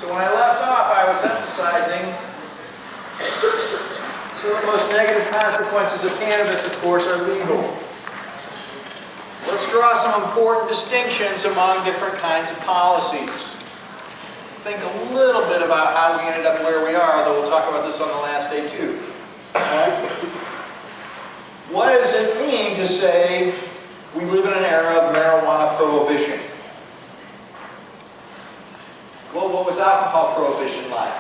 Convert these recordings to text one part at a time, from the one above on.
So when I left off, I was emphasizing some of the most negative consequences of cannabis, of course, are legal. Let's draw some important distinctions among different kinds of policies. Think a little bit about how we ended up where we are, though we'll talk about this on the last day too. What does it mean to say we live in an era of marijuana prohibition? Well, what was alcohol prohibition like?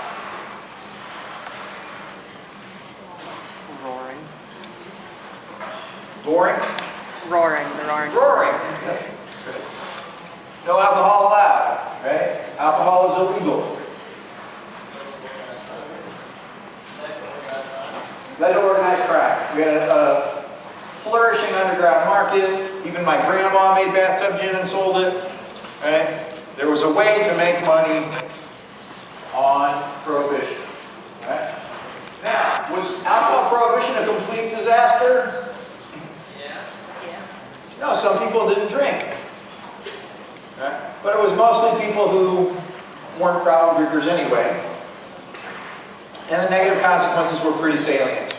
Roaring. Boring? Roaring. The roaring. Roaring. No alcohol allowed, right? Alcohol is illegal. Led to organized crime. We had a flourishing underground market. Even my grandma made bathtub gin and sold it, right? There was a way to make money on prohibition, right? Now, was alcohol prohibition a complete disaster? Yeah. No, some people didn't drink. Right? But it was mostly people who weren't problem drinkers anyway. And the negative consequences were pretty salient.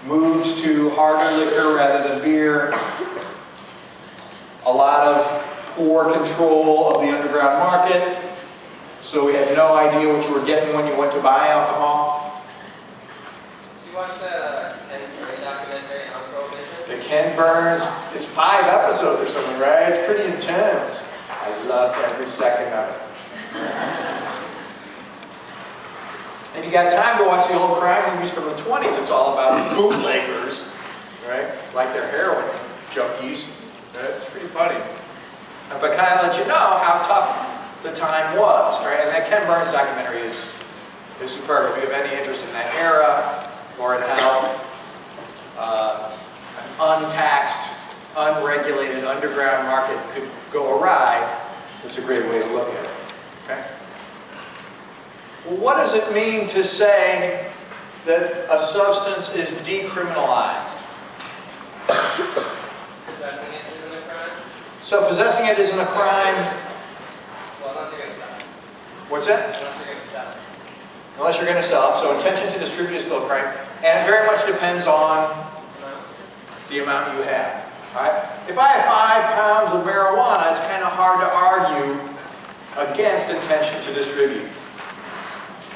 Moves to harder liquor rather than beer. A lot of poor control of the underground market. So we had no idea what you were getting when you went to buy alcohol. Did you watch that Ken Burns documentary on prohibition? The Ken Burns, it's 5 episodes or something, right? It's pretty intense. I loved every second of it. If you got time to watch the old crime movies from the 20s, it's all about bootleggers, right? Like they're heroin junkies. Right? It's pretty funny. But kind of let you know how tough the time was, right? And that Ken Burns documentary is superb. If you have any interest in that era, or in how an untaxed, unregulated underground market could go awry, it's a great way to look at it. Okay? Well, what does it mean to say that a substance is decriminalized? Possessing it isn't a crime? So possessing it isn't a crime. Well, unless you're going to sell it. What's that? Unless you're going to sell it. Unless you're going to sell it. So intention to distribute is still a crime. And it very much depends on the amount you have. Right? If I have 5 pounds of marijuana, it's kind of hard to argue against intention to distribute.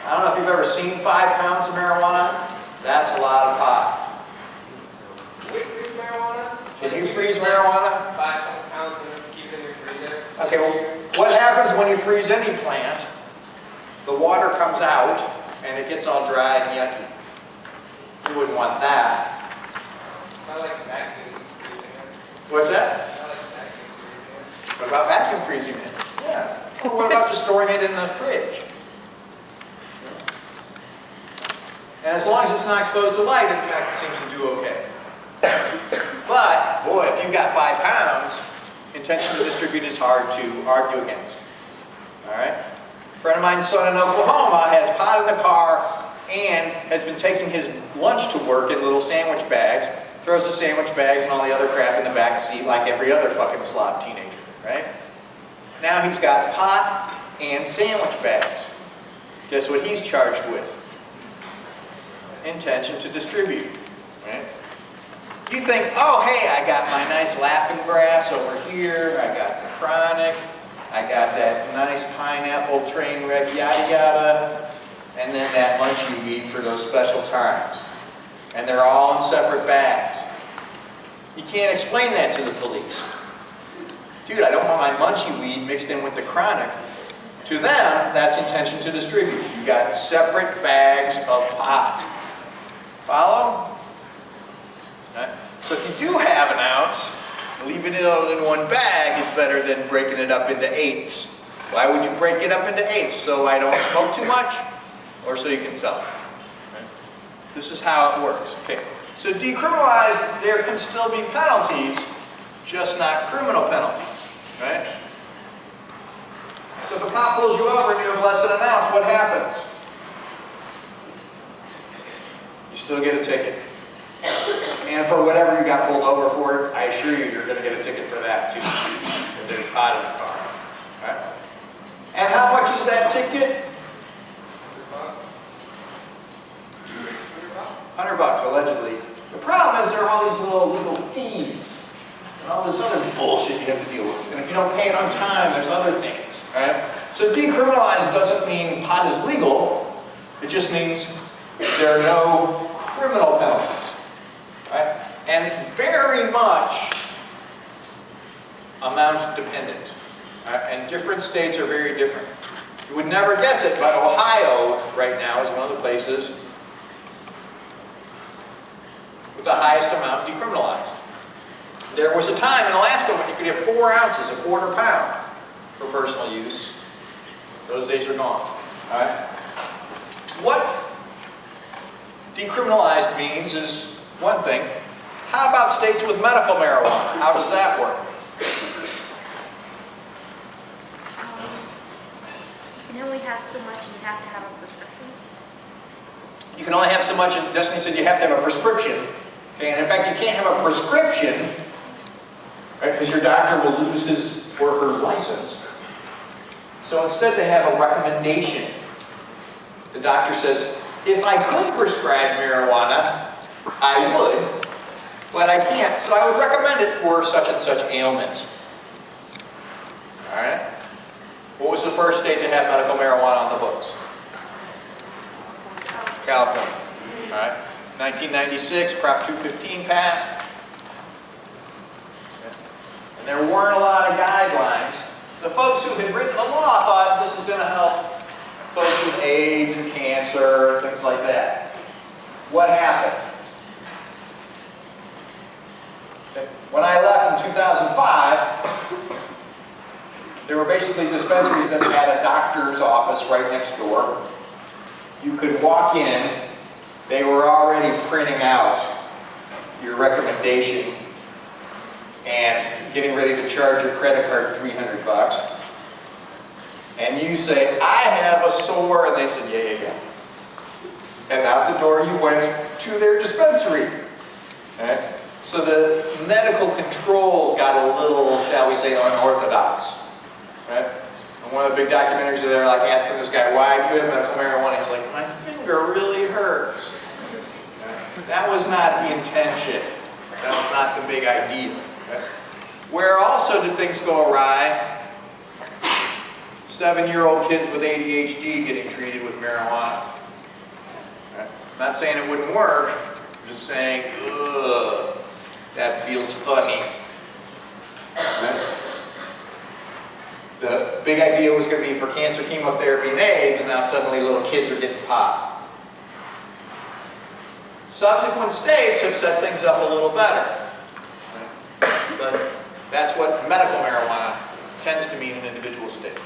I don't know if you've ever seen 5 pounds of marijuana. That's a lot of pot. Can we freeze marijuana? Can you freeze marijuana? 5 pounds and keep it in your freezer. Okay, well, what happens when you freeze any plant? The water comes out and it gets all dry and yucky. You wouldn't want that. I like vacuum freezing it. What's that? I like vacuum freezing it. What about vacuum freezing it? Yeah. Or what about just storing it in the fridge? And as long as it's not exposed to light, in fact, it seems to do okay. But, boy, if you've got 5 pounds, intention to distribute is hard to argue against. All right? A friend of mine's son in Oklahoma has pot in the car and has been taking his lunch to work in little sandwich bags, throws the sandwich bags and all the other crap in the back seat like every other fucking slob teenager, right? Now he's got pot and sandwich bags. Guess what he's charged with? Intention to distribute, right? You think, oh, hey, I got my nice laughing grass over here, I got the chronic, I got that nice pineapple train wreck, yada yada, and then that munchie weed for those special times. And they're all in separate bags. You can't explain that to the police. Dude, I don't want my munchie weed mixed in with the chronic. To them, that's intention to distribute. You got separate bags of pot. Follow? Right? So if you do have an ounce, leaving it all in one bag is better than breaking it up into 8s. Why would you break it up into 8s? So I don't smoke too much, or so you can sell it. Right? This is how it works. Okay. So decriminalized, there can still be penalties, just not criminal penalties. Right? So if a cop pulls you over and you have less than an ounce, what happens? You still get a ticket. And for whatever you got pulled over for, I assure you, you're going to get a ticket for that too, if there's pot in the car. Right? And how much is that ticket? $100 allegedly. The problem is there are all these little legal fees and all this other bullshit you have to deal with. And if you don't pay it on time, there's other things. Right? So decriminalized doesn't mean pot is legal. It just means there are no criminal penalties. Right? And very much amount dependent. And different states are very different. You would never guess it, but Ohio right now is one of the places with the highest amount decriminalized. There was a time in Alaska when you could have 4 ounces, a quarter pound, for personal use. Those days are gone. All right? What decriminalized means is one thing. How about states with medical marijuana? How does that work? You can only have so much and you have to have a prescription. You can only have so much, and Destiny said you have to have a prescription. Okay? And in fact, you can't have a prescription, right, because your doctor will lose his or her license. So instead they have a recommendation. The doctor says, if I could prescribe marijuana, I would, but I can't, so I would recommend it for such and such ailment. All right? What was the first state to have medical marijuana on the books? California. All right? 1996, Prop 215 passed. And there weren't a lot of guidelines. The folks who had written the law thought this is going to help folks with AIDS and cancer and things like that. What happened? When I left in 2005, there were basically dispensaries that had a doctor's office right next door. You could walk in, they were already printing out your recommendation and getting ready to charge your credit card $300. And you say, I have a sore, and they said, yeah. And out the door you went to their dispensary. Okay? So the medical controls got a little, shall we say, unorthodox. Right? And one of the big documentaries there, like asking this guy, why do you have medical marijuana? He's like, my finger really hurts. Okay? That was not the intention. That was not the big idea. Okay? Where also did things go awry? 7-year-old kids with ADHD getting treated with marijuana. Okay? I'm not saying it wouldn't work, I'm just saying, ugh, that feels funny. Okay? The big idea was going to be for cancer, chemotherapy, and AIDS, and now suddenly little kids are getting pot. Subsequent states have set things up a little better. But that's what medical marijuana tends to mean in individual states.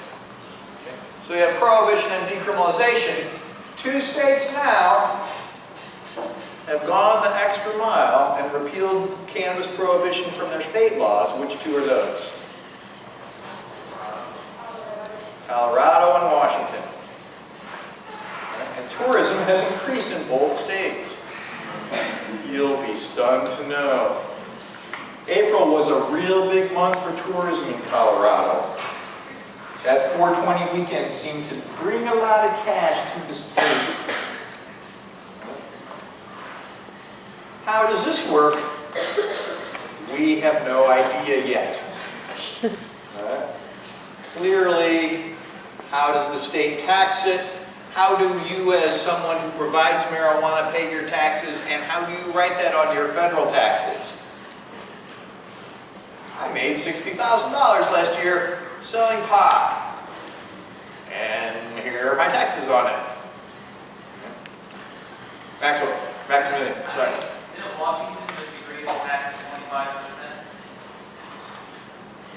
Okay? So you have prohibition and decriminalization. 2 states now have gone the extra mile and repealed cannabis prohibition from their state laws. Which 2 are those? Colorado and Washington. And tourism has increased in both states. You'll be stunned to know. April was a real big month for tourism in Colorado. That 420 weekend seemed to bring a lot of cash to the state. How does this work? We have no idea yet. Clearly, how does the state tax it? How do you, as someone who provides marijuana, pay your taxes? And how do you write that on your federal taxes? I made $60,000 last year selling pot. And here are my taxes on it. Maximilian, sorry. Didn't Washington just agree to tax 25%?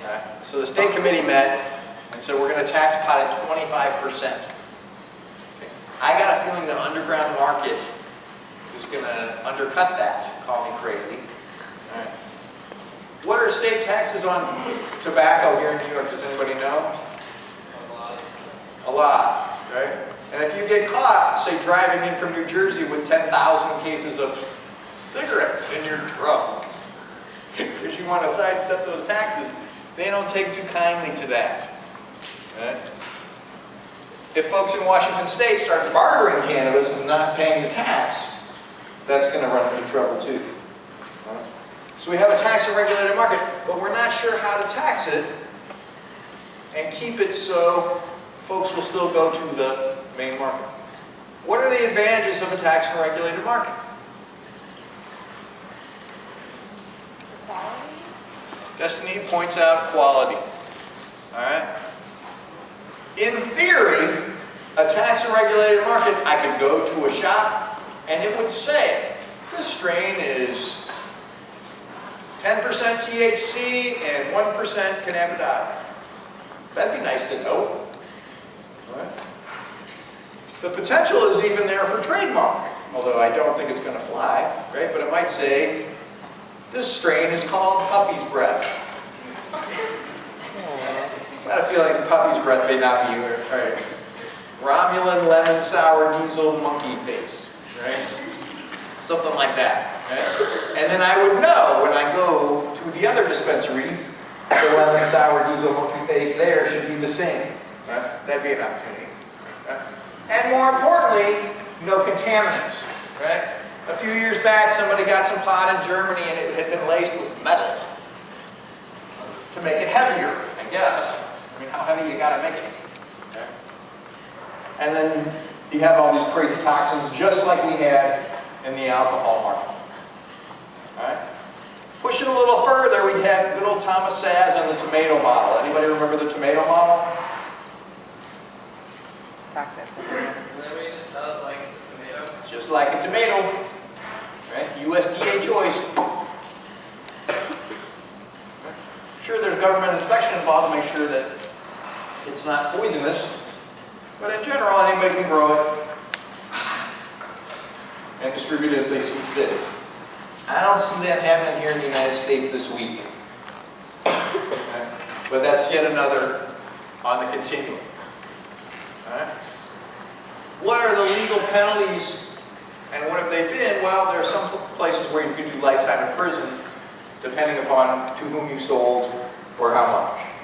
Yeah. So the state committee met and said we're going to tax pot at 25%. Okay. I got a feeling the underground market is going to undercut that. Call me crazy. All right. What are state taxes on tobacco here in New York? Does anybody know? A lot, right? And if you get caught, say, driving in from New Jersey with 10,000 cases of cigarettes in your trunk, because you want to sidestep those taxes, they don't take too kindly to that. Right? if folks in Washington State start bartering cannabis and not paying the tax, that's going to run into trouble too. Right? So we have a tax and regulated market, but we're not sure how to tax it and keep it so folks will still go to the main market. What are the advantages of a tax and regulated market? Quality? Destiny points out quality. All right? In theory, a tax and regulated market, I could go to a shop and it would say, this strain is 10% THC and 1% cannabidiol. That'd be nice to know. Right? The potential is even there for trademark, although I don't think it's going to fly, right? But it might say, this strain is called puppy's breath. I got a feeling puppy's breath may not be right. Romulan lemon sour diesel monkey face, right? Something like that. Right? And then I would know when I go to the other dispensary, the lemon sour diesel monkey face there should be the same. Right? That'd be an opportunity. Right? And more importantly, no contaminants. Right? A few years back, somebody got some pot in Germany and it had been laced with metal to make it heavier, I guess. I mean, how heavy you gotta make it? Okay. And then you have all these crazy toxins just like we had in the alcohol market. All right? Pushing a little further, we had good old Thomas Saz on the tomato model. Anybody remember the tomato model? Toxic. And then we just sell it like it's a tomato. It's just like a tomato. Right? USDA choice. Sure, there's government inspection involved to make sure that it's not poisonous, but in general, anybody can grow it and distribute it as they see fit. I don't see that happening here in the United States this week. Okay? But that's yet another on the continuum. All right? What are the legal penalties and what have they been? Well, there are some places where you can do lifetime in prison depending upon to whom you sold or how much.